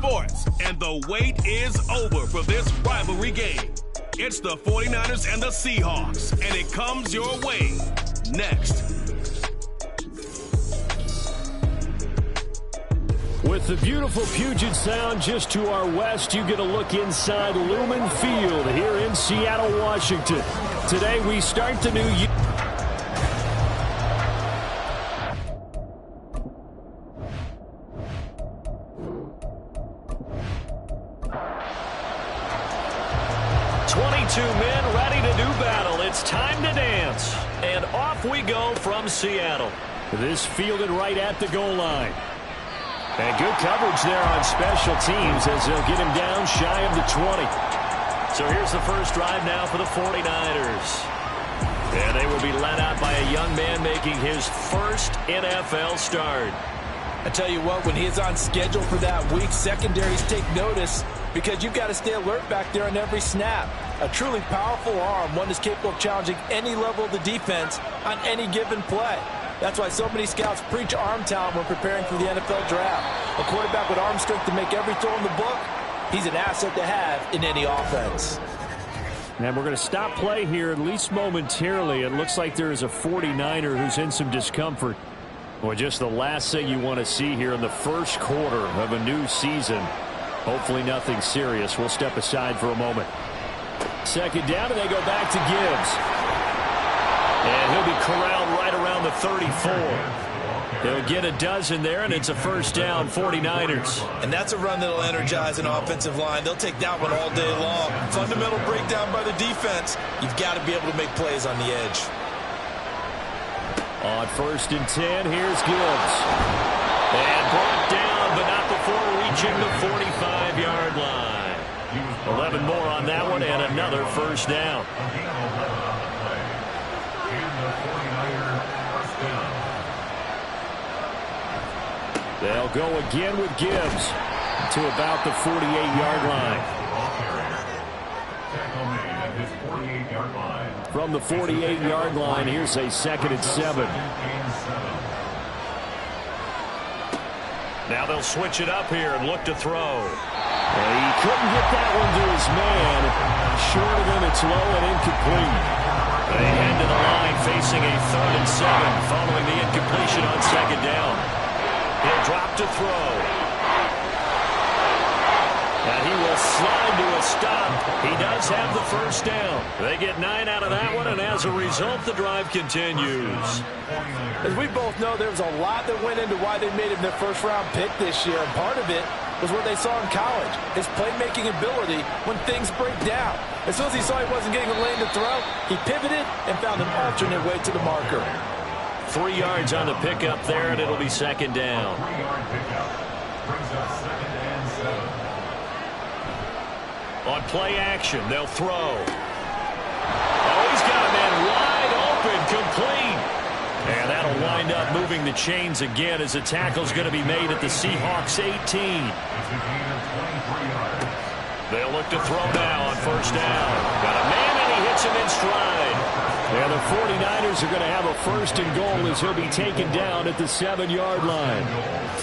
Sports, and the wait is over for this rivalry game. It's the 49ers and the Seahawks, and it comes your way next. With the beautiful Puget Sound just to our west, you get a look inside Lumen Field here in Seattle, Washington. Today we start the new year. Men ready to do battle. It's time to dance. And off we go from Seattle. This fielded right at the goal line. And good coverage there on special teams as they'll get him down shy of the 20. So here's the first drive now for the 49ers. And they will be led out by a young man making his first NFL start. I tell you what, when he's on schedule for that week, secondaries take notice because you've got to stay alert back there on every snap. A truly powerful arm, one that's capable of challenging any level of the defense on any given play. That's why so many scouts preach arm talent when preparing for the NFL draft. A quarterback with arm strength to make every throw in the book, he's an asset to have in any offense. And we're going to stop play here, at least momentarily. It looks like there is a 49er who's in some discomfort. Well, just the last thing you want to see here in the first quarter of a new season. Hopefully nothing serious. We'll step aside for a moment. Second down, and they go back to Gibbs. And he'll be corralled right around the 34. They'll get a dozen there, and it's a first down, 49ers. And that's a run that'll energize an offensive line. They'll take that one all day long. Fundamental breakdown by the defense. You've got to be able to make plays on the edge. On 1st and 10, here's Gibbs. And brought down, but not before reaching the 45-yard line. 11 more on that one, and another first down. They'll go again with Gibbs to about the 48-yard line. From the 48-yard line, here's a 2nd and 7. Now they'll switch it up here and look to throw. And he couldn't get that one to his man. Short of him, it's low and incomplete. They head to the line facing a 3rd and 7 following the incompletion on 2nd down. He'll drop to throw. And he will slide to a stop. He does have the first down. They get 9 out of that one, and as a result, the drive continues. As we both know, there was a lot that went into why they made him their first-round pick this year, and part of it was what they saw in college, his playmaking ability when things break down. As soon as he saw he wasn't getting a lane to throw, he pivoted and found an alternate way to the marker. 3 yards on the pickup there, and it'll be 2nd down. On play action, they'll throw. Oh, he's got a man wide open, complete. And that'll wind up moving the chains again as the tackle's going to be made at the Seahawks 18. They'll look to throw now on 1st down. Got a man, and he hits him in stride. And the 49ers are going to have a 1st and goal as he'll be taken down at the 7-yard line.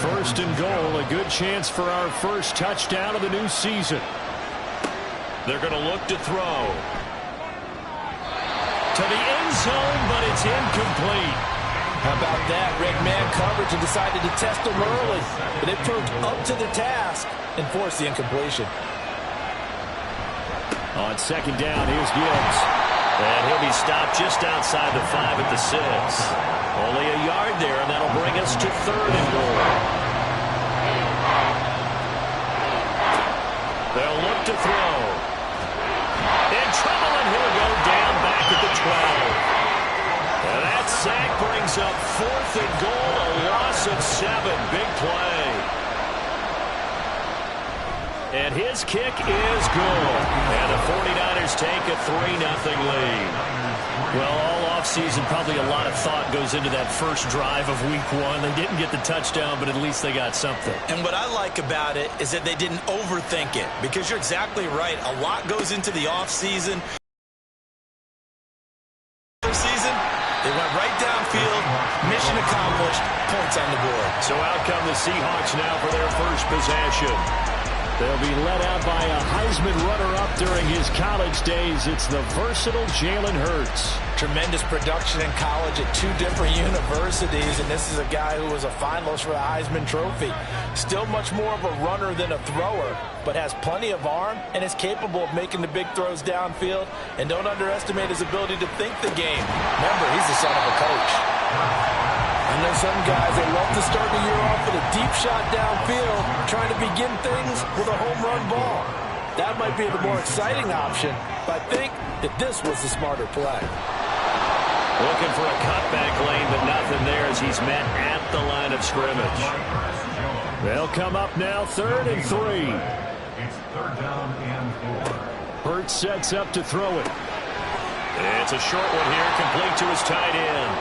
1st and goal, a good chance for our first touchdown of the new season. They're going to look to throw. To the end zone, but it's incomplete. How about that? Red man coverage and decided to test him early. But they proved up to the task and forced the incompletion. On 2nd down, here's Gibbs. And he'll be stopped just outside the 5 at the 6. Only a yard there, and that'll bring us to 3rd and goal. They'll look to throw. In trouble, and he'll go down back at the 12. And that sack brings up 4th and goal, a loss of 7. Big play. And his kick is good. And the 49ers take a 3-0 lead. Well, all offseason, probably a lot of thought goes into that first drive of Week 1. They didn't get the touchdown, but at least they got something. And what I like about it is that they didn't overthink it. Because you're exactly right. A lot goes into the offseason. They went right downfield. Mission accomplished. Points on the board. So out come the Seahawks now for their first possession. They'll be led out by a Heisman runner-up during his college days. It's the versatile Jalen Hurts. Tremendous production in college at 2 different universities, and this is a guy who was a finalist for the Heisman Trophy. Still much more of a runner than a thrower, but has plenty of arm and is capable of making the big throws downfield. And don't underestimate his ability to think the game. Remember, he's the son of a coach. I know some guys, they love to start the year off with a deep shot downfield, trying to begin things with a home run ball. That might be the more exciting option, but I think that this was the smarter play. Looking for a cutback lane, but nothing there as he's met at the line of scrimmage. They'll come up now, 3rd and 3. It's 3rd down and 4. Hurts sets up to throw it. It's a short one here, complete to his tight end.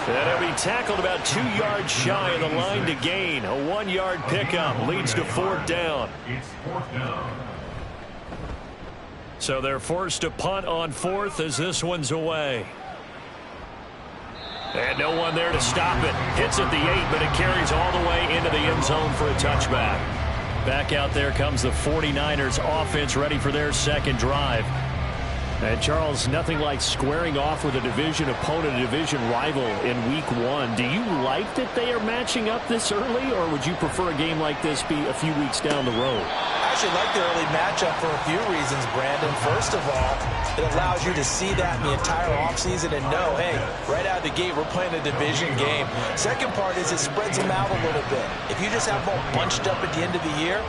And he'll be tackled about 2 yards shy of the line to gain. A 1-yard pickup leads to 4th down. It's 4th down. So they're forced to punt on 4th as this one's away. And no one there to stop it. Hits at the 8, but it carries all the way into the end zone for a touchback. Back out there comes the 49ers offense ready for their second drive. And Charles, nothing like squaring off with a division opponent, a division rival in week 1. Do you like that they are matching up this early, or would you prefer a game like this be a few weeks down the road? I actually like the early matchup for a few reasons, Brandon. First of all, it allows you to see that in the entire offseason and know, hey, right out of the gate, we're playing a division game. Second part is it spreads them out a little bit. If you just have them all bunched up at the end of the year,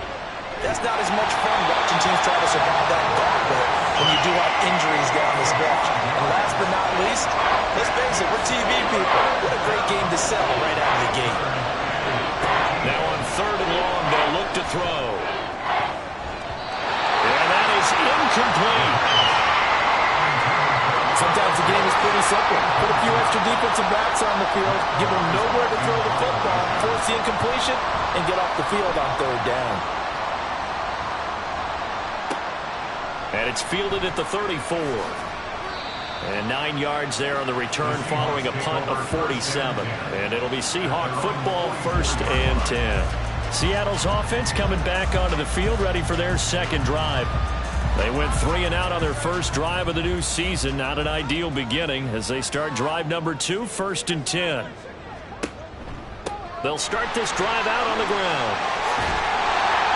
that's not as much fun watching teams try to survive that gauntlet when you do have injuries down the stretch. And last but not least, let's face it, we're TV people. What a great game to sell right out of the gate. Now on 3rd and long, they'll look to throw. And that is incomplete. Sometimes the game is pretty simple. Put a few extra defensive backs on the field, give them nowhere to throw the football, force the incompletion, and get off the field on 3rd down. And it's fielded at the 34. And 9 yards there on the return following a punt of 47. And it'll be Seahawk football, 1st and 10. Seattle's offense coming back onto the field, ready for their second drive. They went 3 and out on their first drive of the new season. Not an ideal beginning as they start drive number 2, 1st and 10. They'll start this drive out on the ground.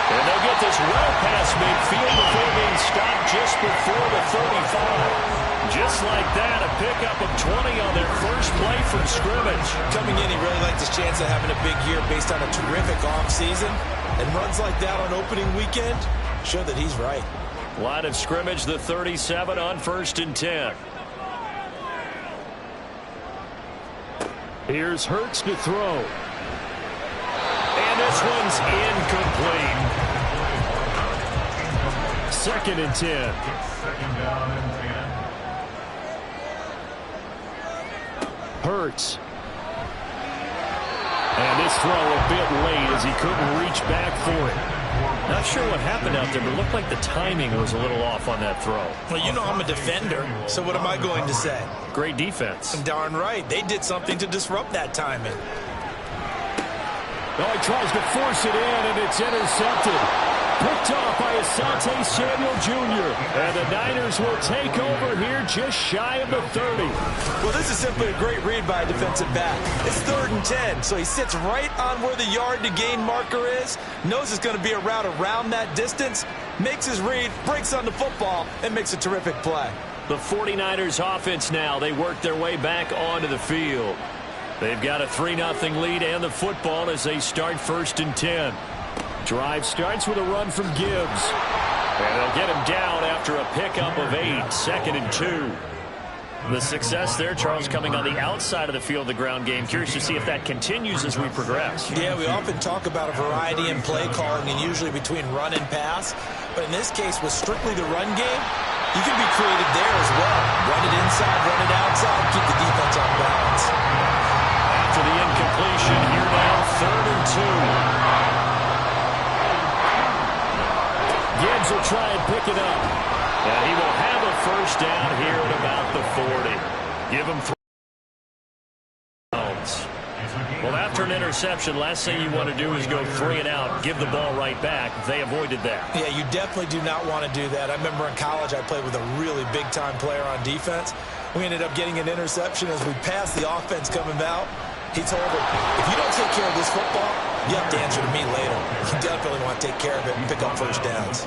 And they'll get this well past midfield before being stopped just before the 35. Just like that, a pickup of 20 on their first play from scrimmage. Coming in, he really liked his chance of having a big year based on a terrific offseason. And runs like that on opening weekend show that he's right. Line of scrimmage, the 37 on 1st and 10. Here's Hurts to throw. And this one's incomplete. 2nd and 10. 2nd down and 10. Hurts. And this throw a bit late as he couldn't reach back for it. Not sure what happened out there, but it looked like the timing was a little off on that throw. Well, you know I'm a defender, so what am I going to say? Great defense. Darn right. They did something to disrupt that timing. Oh, he tries to force it in, and it's intercepted. Picked off by Asante Samuel Jr. And the Niners will take over here just shy of the 30. Well, this is simply a great read by a defensive back. It's 3rd and 10, so he sits right on where the yard-to-gain marker is, knows it's going to be a route around that distance, makes his read, breaks on the football, and makes a terrific play. The 49ers offense now, they work their way back onto the field. They've got a 3-0 lead and the football as they start 1st and 10. Drive starts with a run from Gibbs. And they'll get him down after a pickup of 8, 2nd and 2. The success there, Charles, coming on the outside of the field, the ground game. Curious to see if that continues as we progress. Yeah, we often talk about a variety in play calling and usually between run and pass. But in this case, with strictly the run game, you can be creative there as well. Run it inside, run it outside, keep the defense on balance. After the incompletion, here now, 3rd and 2. Gibbs will try and pick it up. And he will have a 1st down here at about the 40. Give him 3 downs. Well, after an interception, last thing you want to do is go 3 and out, give the ball right back. They avoided that. Yeah, you definitely do not want to do that. I remember in college I played with a really big-time player on defense. We ended up getting an interception as we passed the offense coming out. He told him, if you don't take care of this football, you have to answer to me later. You definitely want to take care of it and pick up 1st downs.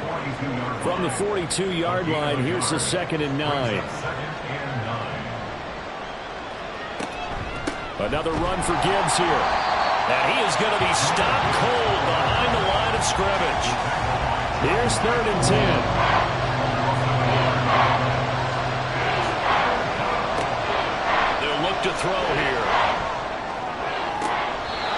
From the 42-yard line, here's the 2nd and 9. Another run for Gibbs here. And he is going to be stopped cold behind the line of scrimmage. Here's 3rd and 10. They'll look to throw here.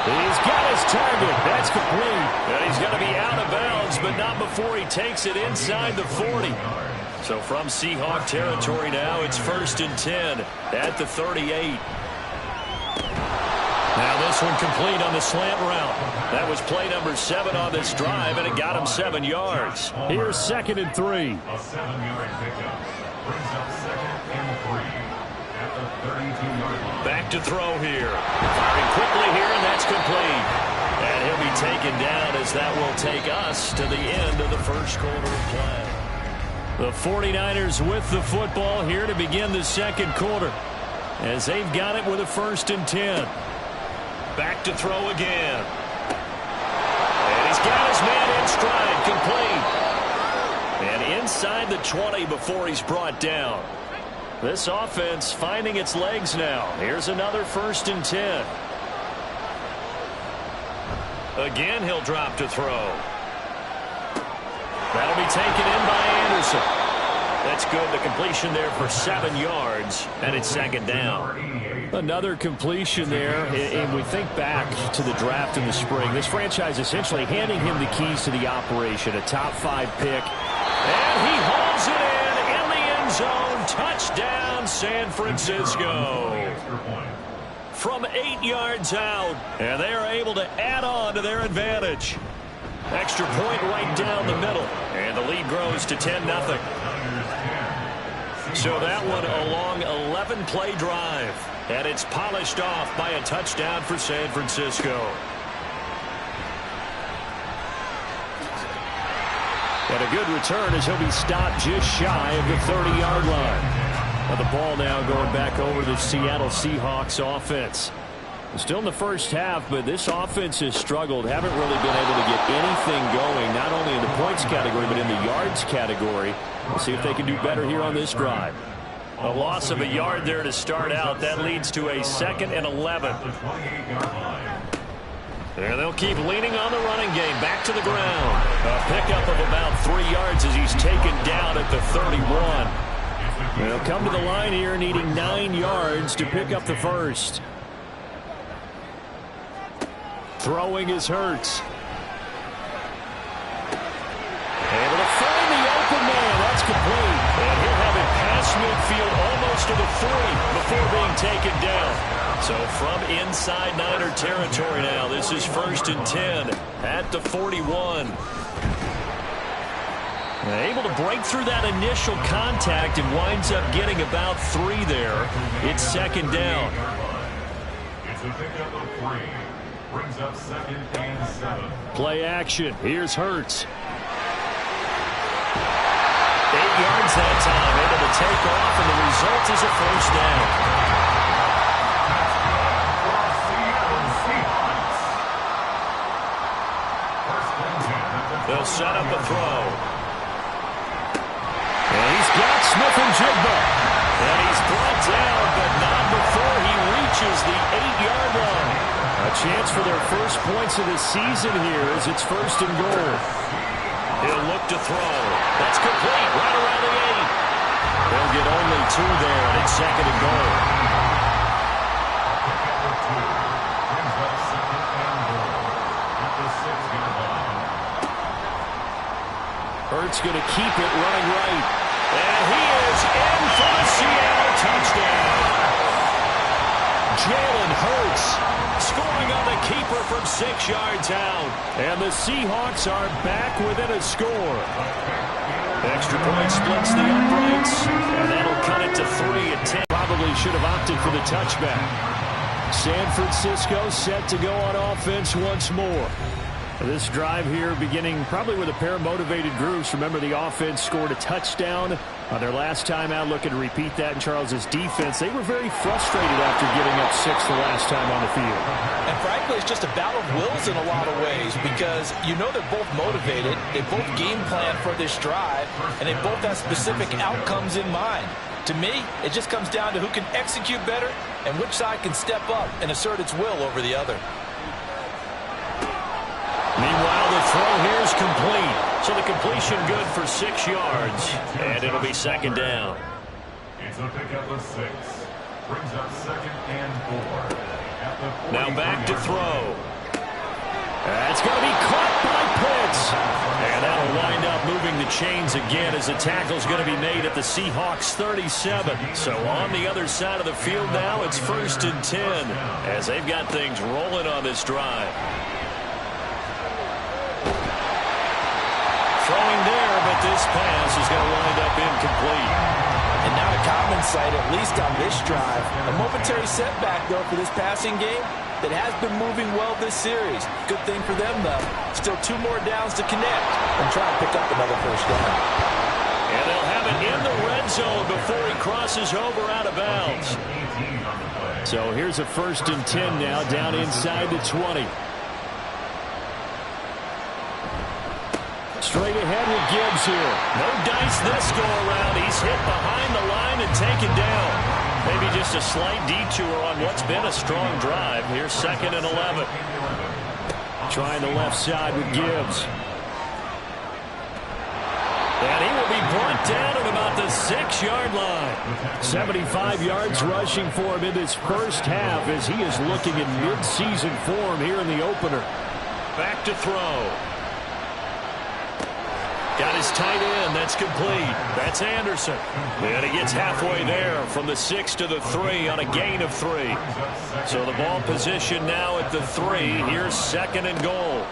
He's got his target. That's complete. And he's going to be out of bounds, but not before he takes it inside the 40. So from Seahawk territory now, it's 1st and 10 at the 38. Now this one complete on the slant route. That was play number 7 on this drive, and it got him 7 yards. Here's 2nd and 3. A 7-yard pickup brings up 2nd and 3 at the 32-yard line. Back to throw here. Firing quickly here, and that's complete. And he'll be taken down as that will take us to the end of the first quarter of play. The 49ers with the football here to begin the second quarter, as they've got it with a 1st and 10. Back to throw again. And he's got his man in stride, complete. And inside the 20 before he's brought down. This offense finding its legs now. Here's another 1st and 10. Again, he'll drop to throw. That'll be taken in by Anderson. That's good. The completion there for 7 yards, and it's 2nd down. Another completion there, and we think back to the draft in the spring. This franchise essentially handing him the keys to the operation, a top 5 pick. And he hauls it in the end zone. Touchdown, San Francisco. From 8 yards out, and they are able to add on to their advantage. Extra point right down the middle, and the lead grows to 10-0. So that one a long 11-play drive, and it's polished off by a touchdown for San Francisco. And a good return as he'll be stopped just shy of the 30-yard line. Now the ball now going back over to the Seattle Seahawks offense. Still in the first half, but this offense has struggled. Haven't really been able to get anything going, not only in the points category, but in the yards category. We'll see if they can do better here on this drive. A loss of a yard there to start out. That leads to a 2nd and 11. And they'll keep leaning on the running game. Back to the ground. A pickup of about 3 yards as he's taken down at the 31. They'll come to the line here needing 9 yards to pick up the first. Throwing is Hurts. Able to find the open man. That's complete. And he'll have it past midfield almost to the 40 before being taken down. So from inside Niner territory now, this is 1st and 10 at the 41. Able to break through that initial contact and winds up getting about 3 there. It's 2nd down. It's a pickup of 3. Brings up 2nd and 7. Play action. Here's Hurts. 8 yards that time. Able to take off, and the result is a 1st down. They'll set up a throw. And he's got Smith-Njigba. And he's brought down, but not before he reaches the 8-yard line. A chance for their first points of the season here as it's 1st and goal. He'll look to throw. That's complete right around the 8. They'll get only 2 there, and it's 2nd and goal. Hurts going to keep it running right. And he is in for the Seattle touchdown. Jalen Hurts scoring on the keeper from 6 yards out. And the Seahawks are back within a score. Extra point splits the uprights, and that'll cut it to 3 and 10. Probably should have opted for the touchback. San Francisco set to go on offense once more. This drive here beginning probably with a pair of motivated groups. Remember, the offense scored a touchdown on their last time out. Looking to repeat that in Charles's defense. They were very frustrated after giving up 6 the last time on the field. And frankly, it's just a battle of wills in a lot of ways, because you know they're both motivated. They both game plan for this drive, and they both have specific outcomes in mind. To me, it just comes down to who can execute better and which side can step up and assert its will over the other. Meanwhile, the throw here is complete. So the completion good for 6 yards. And it'll be 2nd down. It's a pickup of 6. Brings up 2nd and 4. At the now back to throw. That's going to be caught by Pitts. And that'll wind up moving the chains again as the tackle's going to be made at the Seahawks 37. So on the other side of the field now, it's 1st and 10 as they've got things rolling on this drive. Throwing there, but this pass is going to wind up incomplete. And not a common sight, at least on this drive. A momentary setback, though, for this passing game that has been moving well this series. Good thing for them, though. Still 2 more downs to connect and try to pick up another 1st down. And they'll crosses over out of bounds. So here's a 1st and 10 now, down inside the 20. Straight ahead with Gibbs here. No dice this go-around. He's hit behind the line and taken down. Maybe just a slight detour on what's been a strong drive. Here's 2nd and 11. Trying the left side with Gibbs. And he will be brought down at about the 6-yard line. 75 yards rushing for him in this first half as he is looking in mid-season form here in the opener. Back to throw. Got his tight end. That's complete. That's Anderson. And he gets halfway there from the 6 to the 3 on a gain of 3. So the ball position now at the 3. Here's 2nd and goal.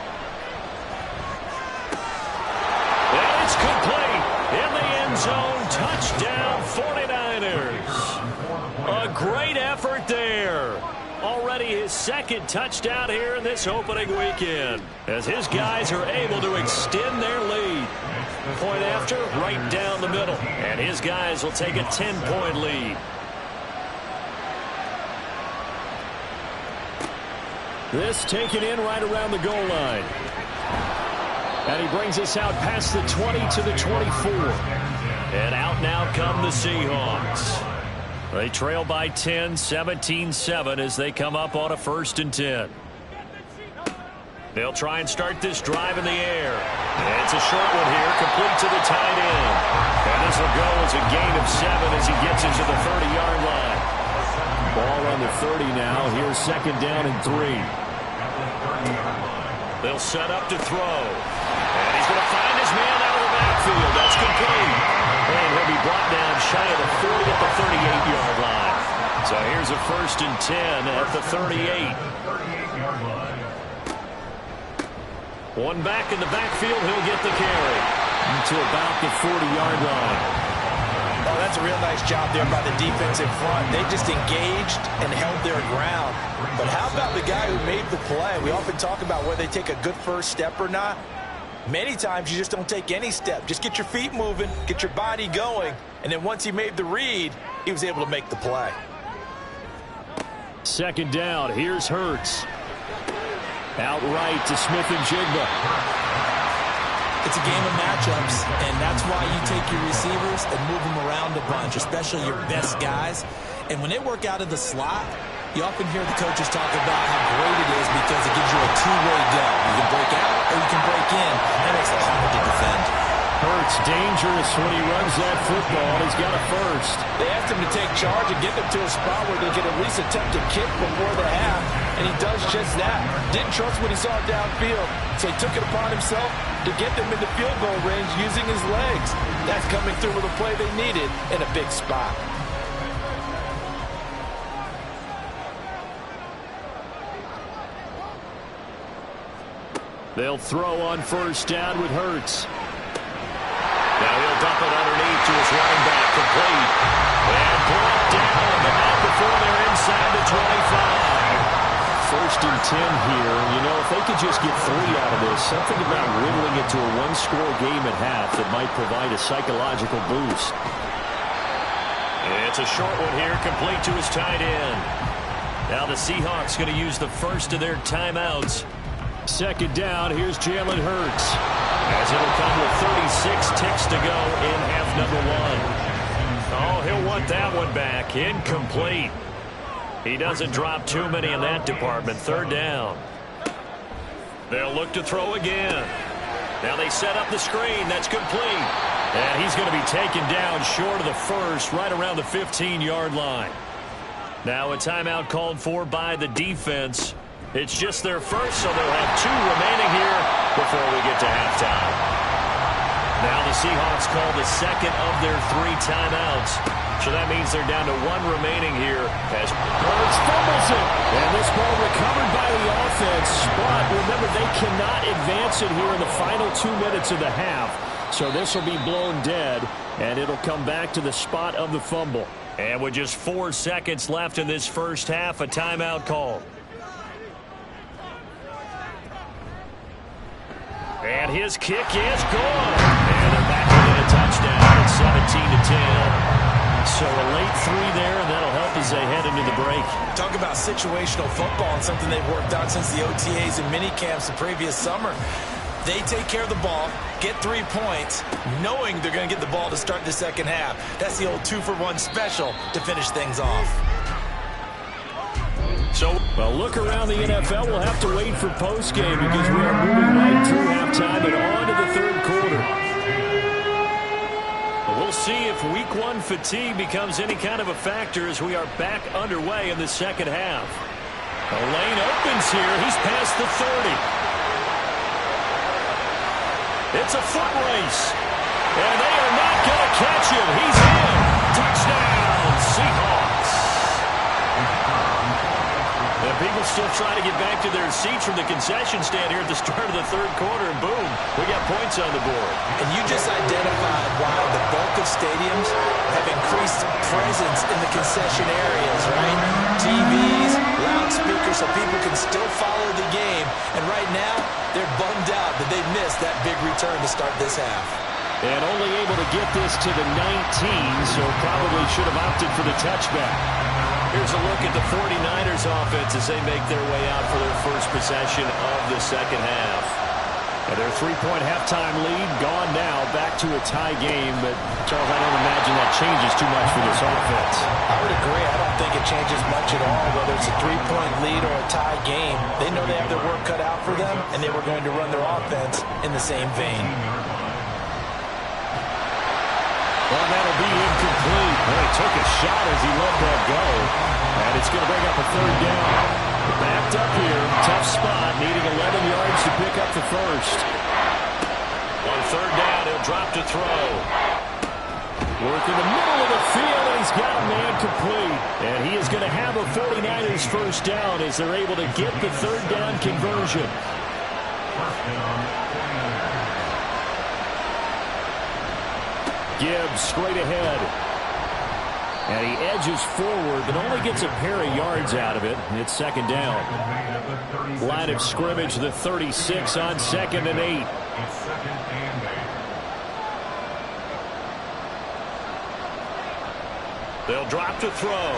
And it's complete. In the end zone. Touchdown 49ers. A great effort there. Already his 2nd touchdown here in this opening weekend, as his guys are able to extend their lead. Point after, right down the middle, and his guys will take a 10-point lead. This taken in right around the goal line. And he brings us out past the 20 to the 24. And out now come the Seahawks. They trail by 10, 17-7 as they come up on a 1st and 10. They'll try and start this drive in the air. And it's a short one here, complete to the tight end. And this will go as a gain of 7 as he gets into the 30-yard line. Ball on the 30 now. Here's 2nd down and 3. They'll set up to throw. And he's going to find his man out of the backfield. That's complete. And he'll be brought down shy of the 40 at the 38-yard line. So here's a 1st and 10 at the 38. One back in the backfield. He'll get the carry to about the 40-yard line. Oh, that's a real nice job there by the defensive front. They just engaged and held their ground. But how about the guy who made the play? We often talk about whether they take a good first step or not. Many times you just don't take any step. Just get your feet moving, get your body going, and then once he made the read, he was able to make the play. 2nd down. Here's Hurts. Outright to Smith and Jigba. It's a game of matchups, and that's why you take your receivers and move them around a bunch, especially your best guys. And when they work out of the slot, you often hear the coaches talk about how great it is because it gives you a two-way go. You can break out or you can break in. That makes it hard to defend. Hurts dangerous when he runs that football. He's got a 1st. They asked him to take charge and get them to a spot where they could at least attempt a kick before the half, and he does just that. Didn't trust what he saw downfield, so he took it upon himself to get them into field goal range using his legs. That's coming through with a play they needed in a big spot. They'll throw on 1st down with Hurts. Now he'll dump it underneath to his running back, complete. And brought down, but not before they're inside the 25. 1st and 10 here. You know, if they could just get 3 out of this, something about whittling it to a 1-score game at half that might provide a psychological boost. It's a short one here, complete to his tight end. Now the Seahawks going to use the first of their timeouts. 2nd down, here's Jalen Hurts. As it'll come with 36 ticks to go in half number 1. Oh, he'll want that one back. Incomplete. He doesn't drop too many in that department. 3rd down. They'll look to throw again. Now they set up the screen. That's complete. And he's going to be taken down short of the 1st, right around the 15-yard line. Now a timeout called for by the defense. It's just their 1st, so they'll have 2 remaining here before we get to halftime. Now the Seahawks call the 2nd of their 3 timeouts. So that means they're down to 1 remaining here as Hurts fumbles it. And this ball recovered by the offense. But remember, they cannot advance it here in the final 2 minutes of the half. So this will be blown dead, and it'll come back to the spot of the fumble. And with just 4 seconds left in this first half, a timeout call. And his kick is gone. And they're back into a touchdown at 17-10. So a late Talk about situational football and something they've worked on since the OTAs and mini camps the previous summer. They take care of the ball, get 3 points, knowing they're going to get the ball to start the second half. That's the old 2-for-1 special to finish things off. So, well, look around the NFL. We'll have to wait for postgame because we are moving right through halftime and on to the third quarter. We'll see if week one fatigue becomes any kind of a factor as we are back underway in the second half. The lane opens here. He's past the 30. It's a foot race. And they are not going to catch him. He's in. Touchdown, Seahawks. The people still trying to get back to their seats from the concession stand here at the start of the third quarter, and boom, we got points on the board. And you just identified why the bulk of stadiums have increased presence in the concession areas, right? TVs, loudspeakers, so people can still follow the game. And right now, they're bummed out that they missed that big return to start this half. And only able to get this to the 19, so probably should have opted for the touchback. Here's a look at the 49ers offense as they make their way out for their first possession of the second half. And their 3-point halftime lead gone now, back to a tie game. But, Charles, I don't imagine that changes too much for this offense. I would agree. I don't think it changes much at all, whether it's a 3-point lead or a tie game. They know they have their work cut out for them, and they were going to run their offense in the same vein. Well, that'll be incomplete. Well, he took a shot as he let that go. And it's going to bring up a third down. Backed up here. Tough spot. Needing 11 yards to pick up the first. On third down, he'll drop to throw. Work in the middle of the field, and he's got a man complete. And he is going to have a 49ers first down as they're able to get the third down conversion. Gibbs straight ahead. And he edges forward, but only gets a pair of yards out of it. It's second down. Line of scrimmage, the 36 on 2nd and 8. They'll drop to throw.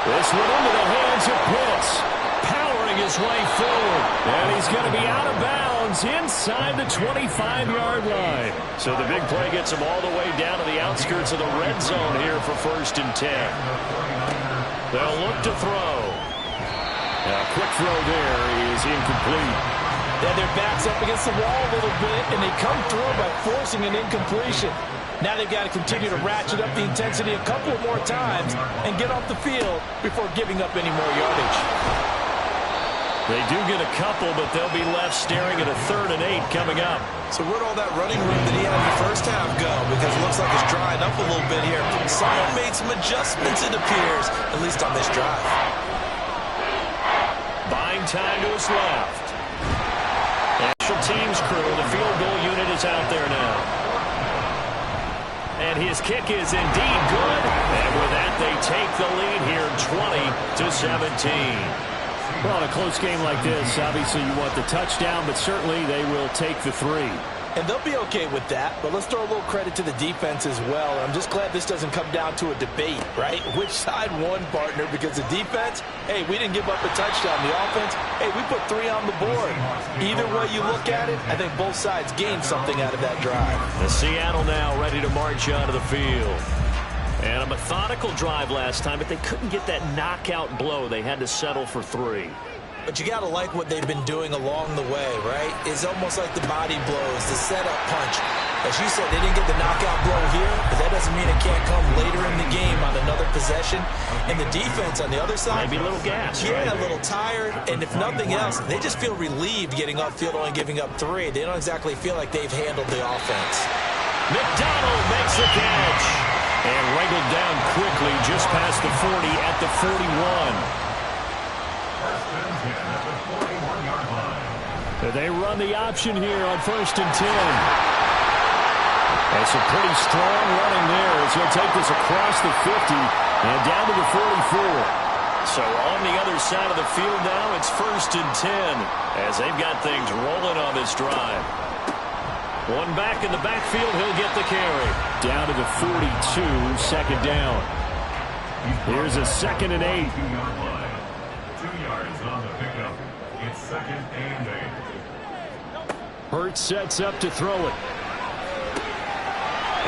This one into the hands of Pitts. Powering his way forward. And he's going to be out of bounds inside the 25-yard line. So the big play gets him all the way down to the outskirts of the red zone here for 1st and 10. They'll look to throw. A quick throw there is incomplete. Then their backs up against the wall a little bit, and they come through by forcing an incompletion. Now they've got to continue to ratchet up the intensity a couple more times and get off the field before giving up any more yardage. They do get a couple, but they'll be left staring at a 3rd and 8 coming up. So where'd all that running room that he had in the first half go? Because it looks like it's drying up a little bit here. Someone made some adjustments, it appears, at least on this drive. Buying time to his left. Special teams crew, the field goal unit is out there now. And his kick is indeed good. And with that, they take the lead here 20-17. Well, in a close game like this, obviously you want the touchdown, but certainly they will take the 3. And they'll be okay with that, but let's throw a little credit to the defense as well. I'm just glad this doesn't come down to a debate, right? Which side won, partner? Because the defense, hey, we didn't give up a touchdown. The offense, hey, we put 3 on the board. Either way you look at it, I think both sides gained something out of that drive. The Seattle now ready to march onto the field. And a methodical drive last time, but they couldn't get that knockout blow. They had to settle for 3. But you got to like what they've been doing along the way, right? It's almost like the body blows, the setup punch. As you said, they didn't get the knockout blow here, but that doesn't mean it can't come later in the game on another possession. And the defense on the other side, maybe a little gas. Yeah, right? A little tired. And if nothing else, they just feel relieved getting upfield, only giving up 3. They don't exactly feel like they've handled the offense. McDonald makes the catch. And wrangled down quickly just past the 40 at the 41. They run the option here on 1st and 10. That's a pretty strong running there as he'll take this across the 50 and down to the 44. So on the other side of the field now, it's 1st and 10 as they've got things rolling on this drive. One back in the backfield, he'll get the carry. Down to the 42, 2nd down. Here's a 2nd and 8. 2-yard line. 2 yards on the pickup. It's 2nd and 8. Hurts sets up to throw it.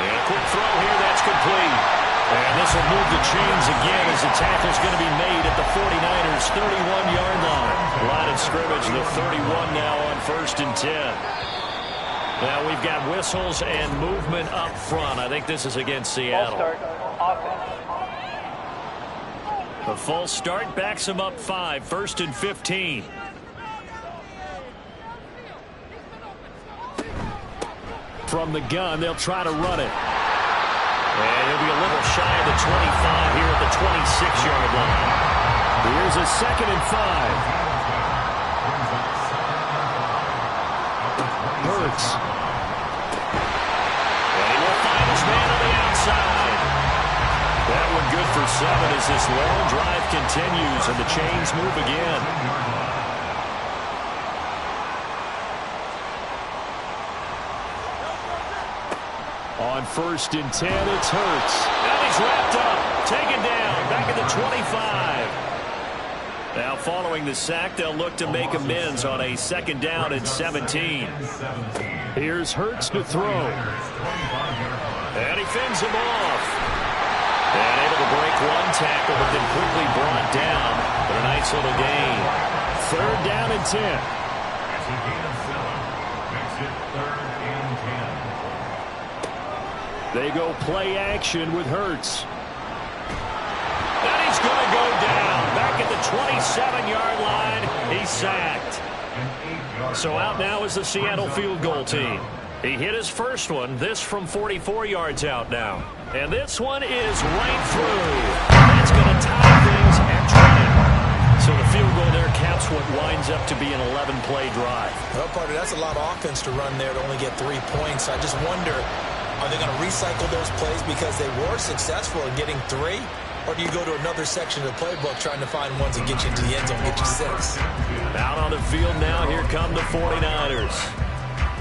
And a quick throw here, that's complete. And this will move the chains again as the tackle's going to be made at the 49ers' 31-yard line. Line of scrimmage, the 31 now on 1st and 10. Now we've got whistles and movement up front. I think this is against Seattle. The false start backs him up 5, 1st and 15. From the gun, they'll try to run it. And he'll be a little shy of the 25 here at the 26-yard line. Here's a 2nd and 5. Hurts. And he will find his man on the outside. That one good for 7 as this long drive continues and the chains move again. On 1st and 10, it's Hurts. And he's wrapped up, taken down, back at the 25. Now following the sack, they'll look to make amends on a 2nd down and 17. Here's Hurts to throw. And he fends him off. And able to break one tackle, but then quickly brought down. But a nice little gain. 3rd down and 10. It's a gain of 7. Makes it 3rd and 10. They go play action with Hurts. And he's going to go down. Back at the 27-yard line. He's sacked. So out now is the Seattle field goal team. He hit his first one. This from 44 yards out now. And this one is right through. That's going to tie things at 20. So the field goal there caps what winds up to be an 11-play drive. Well, partner, that's a lot of offense to run there to only get 3 points. I just wonder, are they going to recycle those plays because they were successful in getting 3? Or do you go to another section of the playbook trying to find ones that get you into the end zone, get you 6? Out on the field now, here come the 49ers.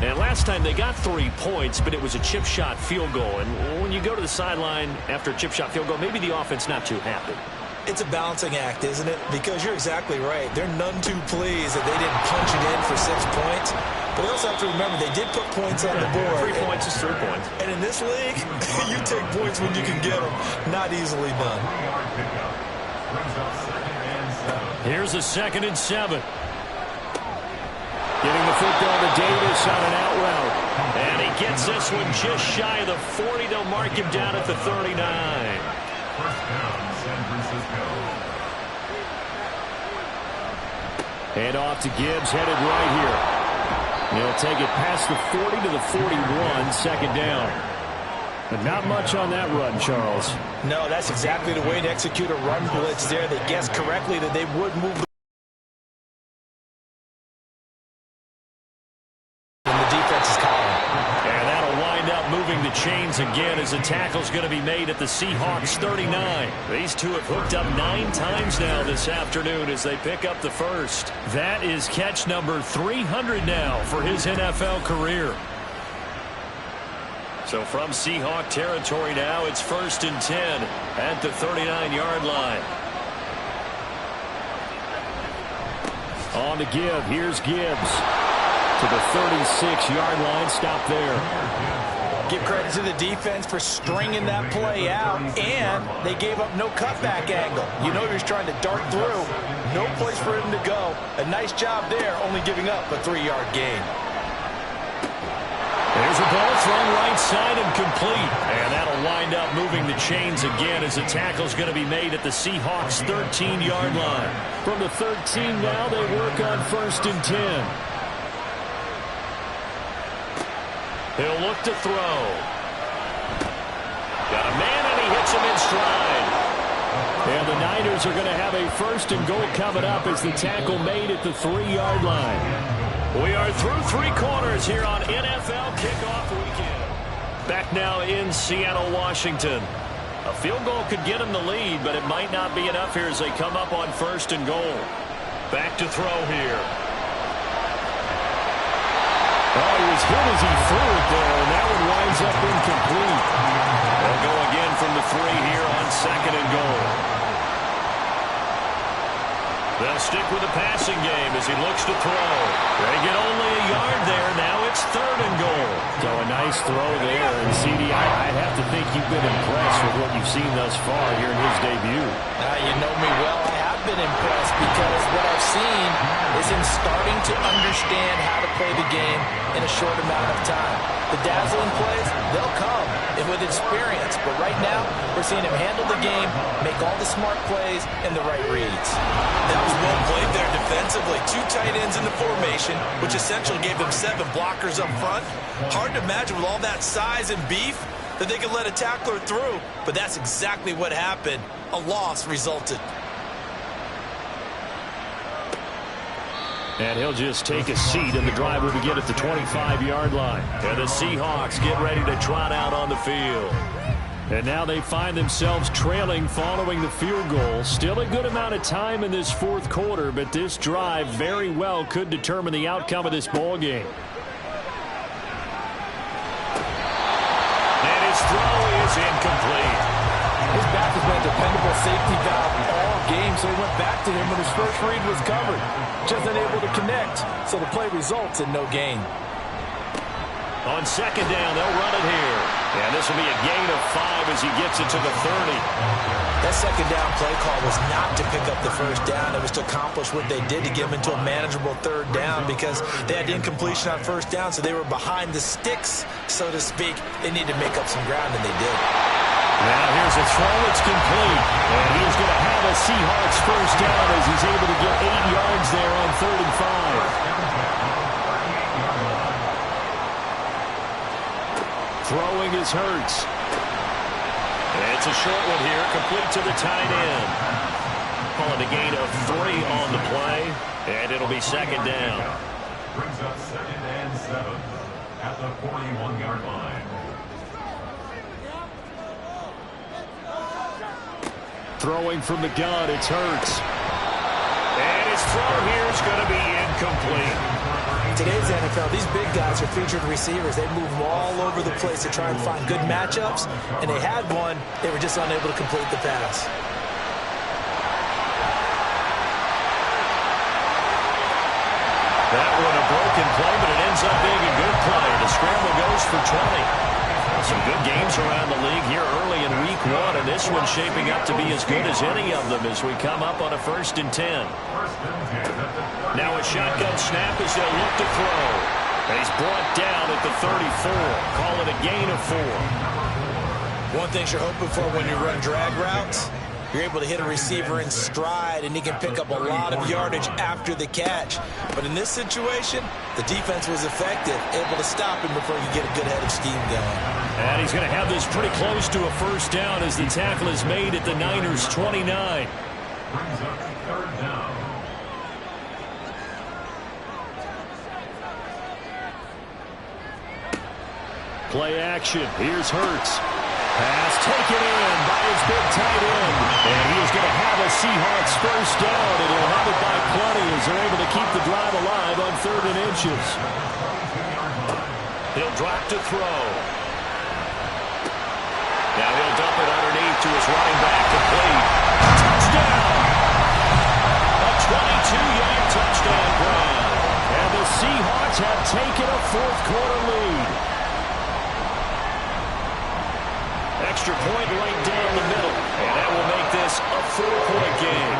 And last time they got 3 points, but it was a chip shot field goal. And when you go to the sideline after a chip shot field goal, maybe the offense not too happy. It's a balancing act, isn't it? Because you're exactly right. They're none too pleased that they didn't punch it in for 6 points. But they also have to remember they did put points on the board. 3 points is 3 points. And in this league, you take points when you can get them. Not easily done. Here's a 2nd and 7. Getting the football to Davis on an out route. And he gets this one just shy of the 40. They'll mark him down at the 39. First down, San Francisco. Hand off to Gibbs, headed right here. He'll take it past the 40 to the 41, 2nd down. But not much on that run, Charles. No, that's exactly the way to execute a run blitz there. They guessed correctly that they would move the chains again as the tackle's going to be made at the Seahawks 39. These two have hooked up 9 times now this afternoon as they pick up the first. That is catch number 300 now for his NFL career. So from Seahawk territory now, it's 1st and 10 at the 39-yard line. On to Gibb. Here's Gibbs to the 36-yard line. Stop there. Give credit to the defense for stringing that play out, and they gave up no cutback angle. You know he was trying to dart through. No place for him to go. A nice job there, only giving up a 3-yard gain. There's a ball thrown right side and complete. And that'll wind up moving the chains again as the tackle's going to be made at the Seahawks 13-yard line. From the 13 now, they work on 1st and 10. He'll look to throw. Got a man, and he hits him in stride. And the Niners are going to have a 1st and goal coming up as the tackle made at the 3-yard line. We are through 3 quarters here on NFL Kickoff Weekend. Back now in Seattle, Washington. A field goal could get him the lead, but it might not be enough here as they come up on 1st and goal. Back to throw here. Oh, he was hit as he threw it there, and that one winds up incomplete. They'll go again from the 3 here on 2nd and goal. stick with the passing game as he looks to throw. They get only a yard there. Now it's 3rd and goal. So a nice throw there. And, CD, I'd have to think you've been impressed with what you've seen thus far here in his debut. You know me well. I have been impressed because what I've seen is him starting to understand how to play the game in a short amount of time. The dazzling plays, they'll come and with experience. But right now, we're seeing him handle the game, make all the smart plays, and the right reads. That was well played there defensively. 2 tight ends in the formation, which essentially gave them 7 blockers up front. Hard to imagine with all that size and beef that they could let a tackler through. But that's exactly what happened. A loss resulted. And he'll just take a seat, and the drive will begin at the 25-yard line. And the Seahawks get ready to trot out on the field. And now they find themselves trailing following the field goal. Still a good amount of time in this 4th quarter, but this drive very well could determine the outcome of this ball game. And his throw is incomplete. His back has been a dependable safety valve all game, so he went back to him when his first read was covered. Just unable to connect, so the play results in no gain. On 2nd down, they'll run it here. And this will be a gain of 5 as he gets it to the 30. That 2nd down play call was not to pick up the 1st down. It was to accomplish what they did to get him into a manageable 3rd down because they had incompletion on 1st down, so they were behind the sticks, so to speak. They needed to make up some ground, and they did. Now here's a throw. It's complete. And he's going to have a Seahawks 1st down as he's able to get 8 yards there on 3rd and 5. Throwing is Hurts. And it's a short one here, complete to the tight end. Calling a gain of 3 on the play, and it'll be 2nd down. Brings up 2nd and 7 at the 41-yard line. Throwing from the gun, it's Hurts. And his throw here is going to be incomplete. Today's NFL, these big guys are featured receivers. They move all over the place to try and find good matchups, and they had one. They were just unable to complete the pass. That one a broken play, but it ends up being a good play. The scramble goes for 20. Some good games around the league here early in week 1, and this one's shaping up to be as good as any of them as we come up on a 1st and 10. Now a shotgun snap as they'll look to throw. And he's brought down at the 34. Call it a gain of 4. One thing you're hoping for when you run drag routes, you're able to hit a receiver in stride, and he can pick up a lot of yardage after the catch. But in this situation, the defense was effective, able to stop him before you get a good head of steam going. And he's going to have this pretty close to a 1st down as the tackle is made at the Niners' 29. Brings up 3rd down. Play action. Here's Hurts. Pass taken in by his big tight end. And he is going to have a Seahawks 1st down, and he'll have it by plenty as they're able to keep the drive alive on 3rd and inches. He'll drop to throw. Now he'll dump it underneath to his running back, complete. Touchdown! A 22-yard touchdown grab. And the Seahawks have taken a 4th quarter lead. Extra point right down the middle. And that will make this a 4-point game.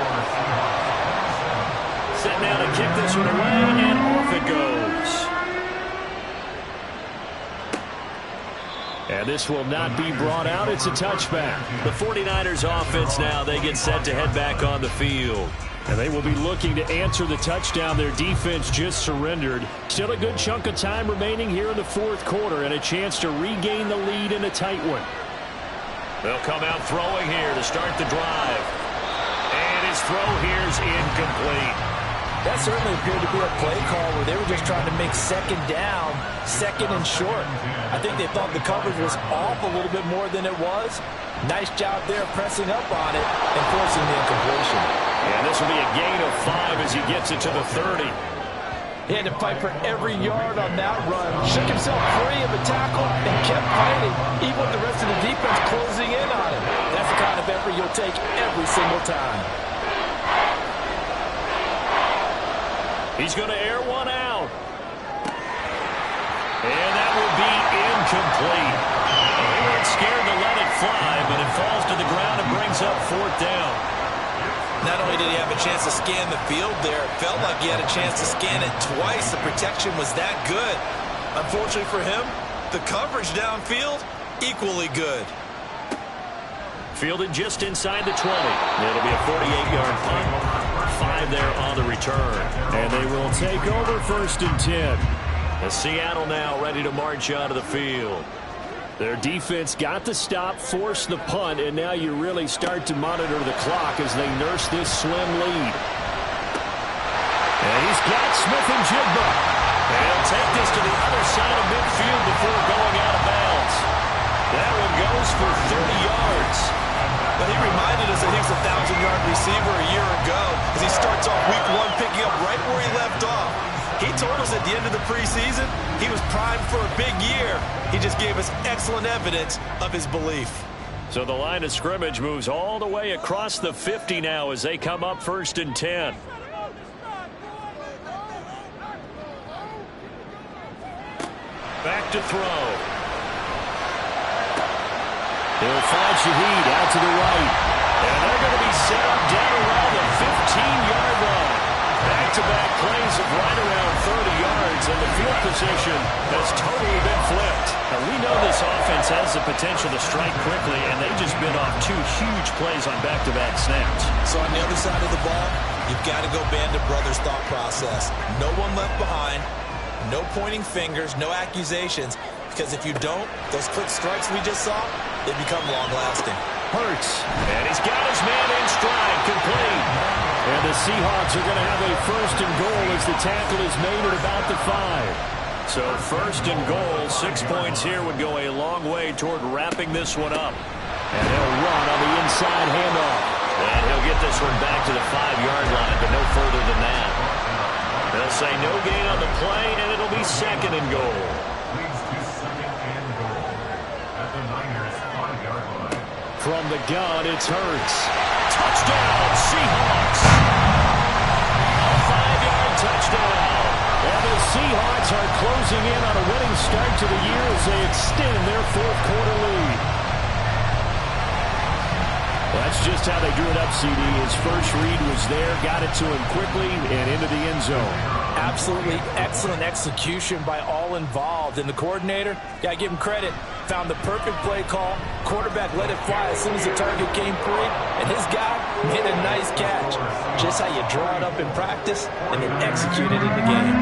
Set now to kick this one away, and off it goes. And this will not be brought out. It's a touchback. The 49ers offense now, they get set to head back on the field. And they will be looking to answer the touchdown their defense just surrendered. Still a good chunk of time remaining here in the 4th quarter and a chance to regain the lead in a tight one. They'll come out throwing here to start the drive. And his throw here is incomplete. That certainly appeared to be a play call where they were just trying to make 2nd down, 2nd and short. I think they thought the coverage was off a little bit more than it was. Nice job there pressing up on it and forcing the incompletion. And this will be a gain of 5 as he gets it to the 30. He had to fight for every yard on that run. Shook himself free of a tackle and kept fighting, even with the rest of the defense closing in on him. That's the kind of effort you'll take every single time. He's going to air one out. And that will be incomplete. They weren't scared to let it fly, but it falls to the ground and brings up 4th down. Not only did he have a chance to scan the field there, it felt like he had a chance to scan it twice. The protection was that good. Unfortunately for him, the coverage downfield, equally good. Fielded just inside the 20. It'll be a 48-yard punt. 5 there on the return. And they will take over 1st and 10. As Seattle now ready to march out of the field. Their defense got the stop, forced the punt, and now you really start to monitor the clock as they nurse this slim lead. And he's got Smith-Njigba. And he'll take this to the other side of midfield before going out of bounds. That one goes for 30 yards. But he reminded us that he was a 1,000-yard receiver a year ago as he starts off week 1 picking up right where he left off. He told us at the end of the preseason he was primed for a big year. He just gave us excellent evidence of his belief. So the line of scrimmage moves all the way across the 50 now as they come up 1st and 10. Back to throw. He'll find Shaheed out to the right. And they're going to be set up down around the 15-yard line. Back-to-back plays of right around 30 yards, and the field position has totally been flipped. Now, we know this offense has the potential to strike quickly, and they've just been off 2 huge plays on back-to-back snaps. So on the other side of the ball, you've got to go Band of Brothers thought process. No one left behind, no pointing fingers, no accusations, because if you don't, those quick strikes we just saw, they become long-lasting. Hurts, and he's got his man in stride, complete. And the Seahawks are going to have a 1st and goal as the tackle is made at about the 5. So 1st and goal, 6 points here would go a long way toward wrapping this one up. And he'll run on the inside handoff. And he'll get this one back to the 5-yard line, but no further than that. They'll say no gain on the play, and it'll be 2nd and goal. Leads to 2nd and goal at the Niners 5-yard line. From the gun, it's Hurts. Touchdown, Seahawks! A 5-yard touchdown. And the Seahawks are closing in on a winning start to the year as they extend their 4th quarter lead. That's just how they drew it up, CD. His first read was there, got it to him quickly, and into the end zone. Absolutely excellent execution by all involved. And the coordinator, got to give him credit, found the perfect play call. Quarterback let it fly as soon as the target came free, and his guy made a nice catch. Just how you draw it up in practice and then execute it in the game.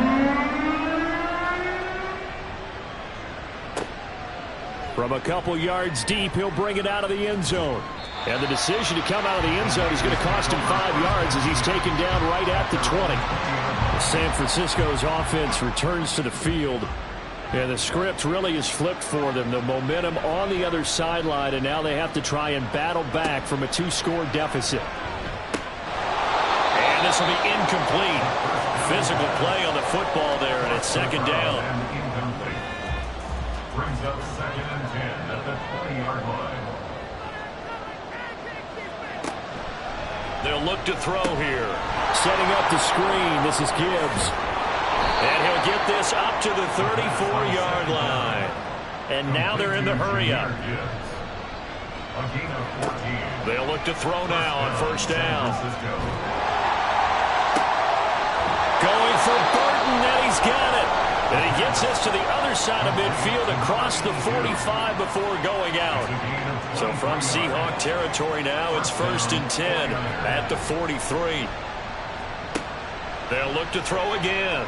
From a couple yards deep, he'll bring it out of the end zone. And the decision to come out of the end zone is going to cost him 5 yards as he's taken down right at the 20. San Francisco's offense returns to the field. And the script really is flipped for them. The momentum on the other sideline, and now they have to try and battle back from a 2-score deficit. And this will be incomplete. Physical play on the football there, and it's 2nd down. Incomplete. Brings up 2nd and 10 at the 20-yard line. They'll look to throw here. Setting up the screen. This is Gibbs. And he'll get this up to the 34-yard line. And now they're in the hurry-up. A gain of 14. They'll look to throw now on 1st down. Going for Burton, and he's got it. And he gets this to the other side of midfield across the 45 before going out. So from Seahawk territory now, it's 1st and 10 at the 43. They'll look to throw again.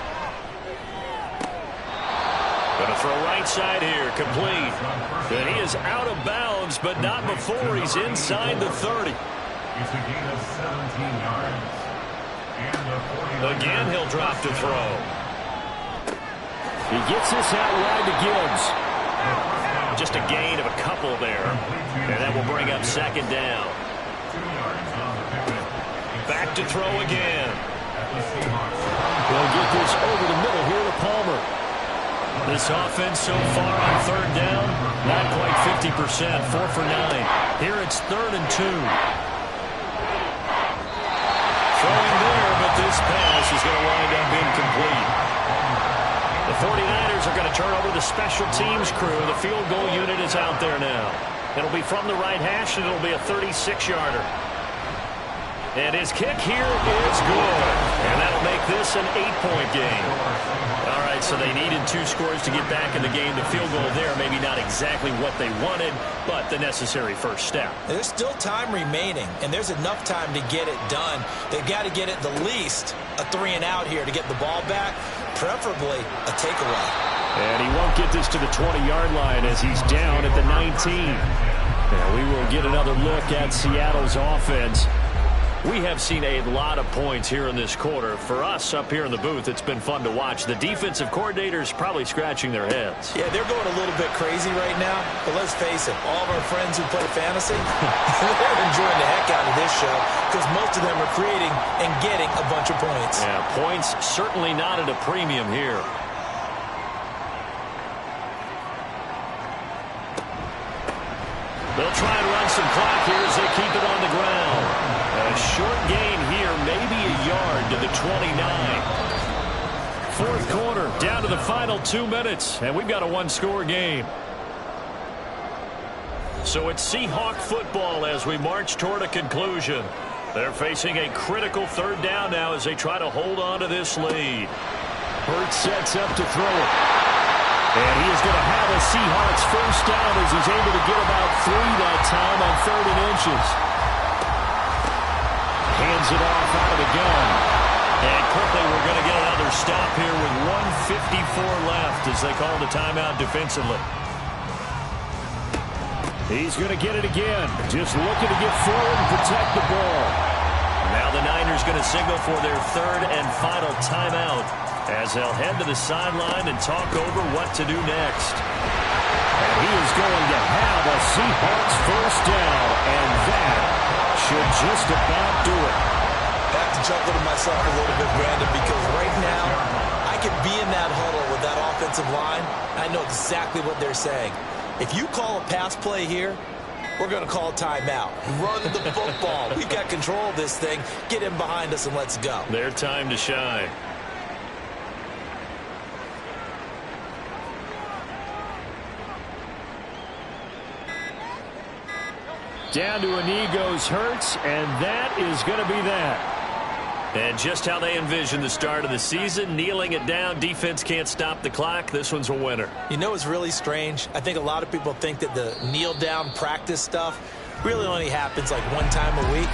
Going to throw right side here, complete. And he is out of bounds, but not before he's inside the 30. It's a gain of 17 yards. Again, he'll drop to throw. He gets this out wide to Gibbs. Just a gain of a couple there. And that will bring up 2nd down. Back to throw again. They'll get this over the middle here to Palmer. This offense so far on 3rd down, not quite 50%, 4 for 9. Here it's 3rd and 2. Throwing there, but this pass is going to wind up incomplete. The 49ers are going to turn over the special teams crew. The field goal unit is out there now. It'll be from the right hash, and it'll be a 36-yarder. And his kick here is good. And that'll make this an 8-point game. All right, so they needed 2 scores to get back in the game. The field goal there, maybe not exactly what they wanted, but the necessary first step. There's still time remaining, and there's enough time to get it done. They've got to get it the least a 3-and-out here to get the ball back, preferably a takeaway. And he won't get this to the 20-yard line as he's down at the 19. And we will get another look at Seattle's offense. We have seen a lot of points here in this quarter. For us up here in the booth, it's been fun to watch. The defensive coordinators probably scratching their heads. Yeah, they're going a little bit crazy right now. But let's face it, all of our friends who play fantasy, they're enjoying the heck out of this show because most of them are creating and getting a bunch of points. Yeah, points certainly not at a premium here. They'll try and run some clock here as they keep it on the ground. A short gain here, maybe a yard to the 29. Fourth quarter, down to the final 2 minutes, and we've got a 1-score game. So it's Seahawk football as we march toward a conclusion. They're facing a critical 3rd down now as they try to hold on to this lead. Hurts sets up to throw it. And he is going to have a Seahawks first down as he's able to get about 3 that time on 3rd and inches. Hands it off out of the gun. And quickly we're going to get another stop here with 1:54 left as they call the timeout defensively. He's going to get it again. Just looking to get forward and protect the ball. Now the Niners going to signal for their 3rd and final timeout as they'll head to the sideline and talk over what to do next. And he is going to have a Seahawks first down, and that should just about do it. I have to chuckle to myself a little bit, Brandon, because right now I could be in that huddle with that offensive line. I know exactly what they're saying. If you call a pass play here, we're going to call a timeout. Run the football. We've got control of this thing. Get him behind us and let's go. Their time to shine. Down to a knee goes Hurts, and that is going to be that. And just how they envision the start of the season, kneeling it down, defense can't stop the clock. This one's a winner. You know what's really strange? I think a lot of people think that the kneel-down practice stuff really only happens like 1 time a week.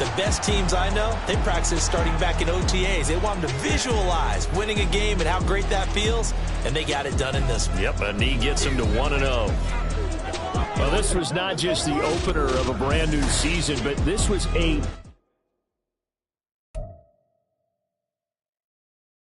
The best teams I know, they practice starting back in OTAs. They want them to visualize winning a game and how great that feels, and they got it done in this one. Yep, a knee gets them to 1-0. Well, this was not just the opener of a brand new season, but this was a